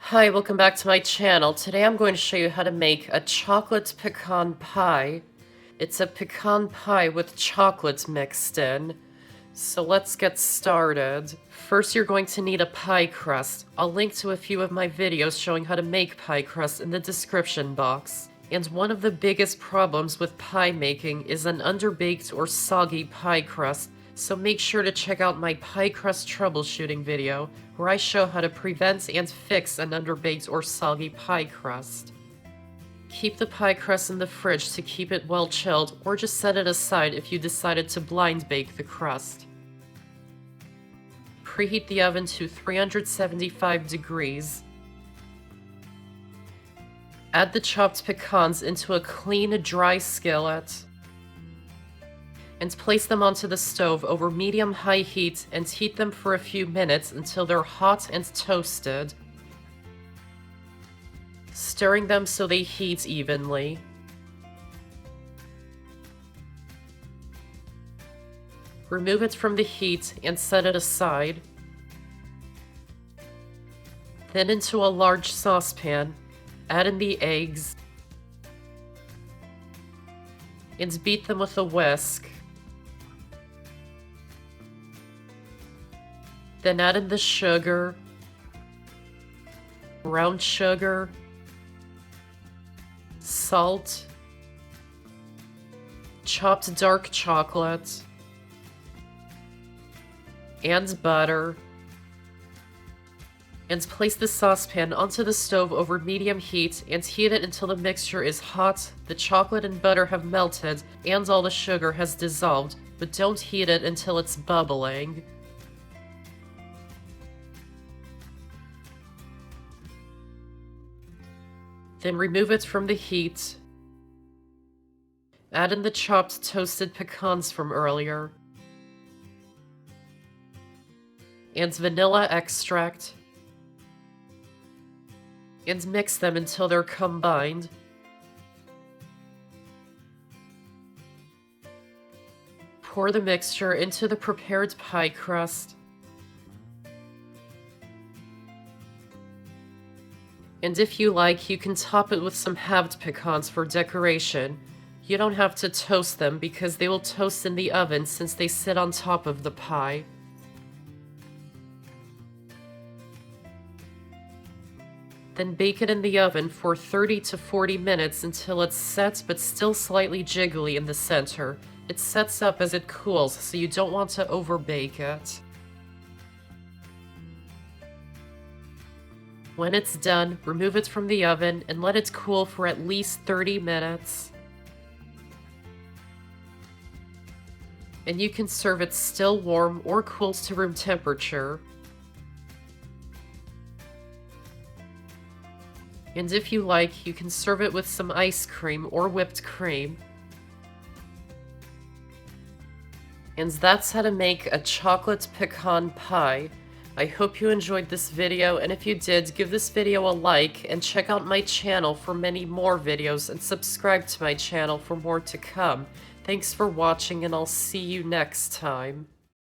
Hi, welcome back to my channel. Today I'm going to show you how to make a chocolate pecan pie. It's a pecan pie with chocolate mixed in. So let's get started. First, you're going to need a pie crust. I'll link to a few of my videos showing how to make pie crust in the description box. And one of the biggest problems with pie making is an underbaked or soggy pie crust, so make sure to check out my pie crust troubleshooting video, where I show how to prevent and fix an underbaked or soggy pie crust. Keep the pie crust in the fridge to keep it well chilled, or just set it aside if you decided to blind bake the crust. Preheat the oven to 375 degrees. Add the chopped pecans into a clean, dry skillet and place them onto the stove over medium-high heat and heat them for a few minutes until they're hot and toasted, stirring them so they heat evenly. Remove it from the heat and set it aside. Then into a large saucepan, add in the eggs and beat them with a whisk. Then add in the sugar, brown sugar, salt, chopped dark chocolate, and butter, and place the saucepan onto the stove over medium heat and heat it until the mixture is hot, the chocolate and butter have melted, and all the sugar has dissolved, but don't heat it until it's bubbling. Then remove it from the heat. Add in the chopped toasted pecans from earlier, and vanilla extract, and mix them until they're combined. Pour the mixture into the prepared pie crust. And if you like, you can top it with some halved pecans for decoration. You don't have to toast them because they will toast in the oven since they sit on top of the pie. Then bake it in the oven for 30 to 40 minutes until it's set but still slightly jiggly in the center. It sets up as it cools, so you don't want to overbake it. When it's done, remove it from the oven and let it cool for at least 30 minutes. And you can serve it still warm or cooled to room temperature. And if you like, you can serve it with some ice cream or whipped cream. And that's how to make a chocolate pecan pie. I hope you enjoyed this video, and if you did, give this video a like and check out my channel for many more videos and subscribe to my channel for more to come. Thanks for watching, and I'll see you next time.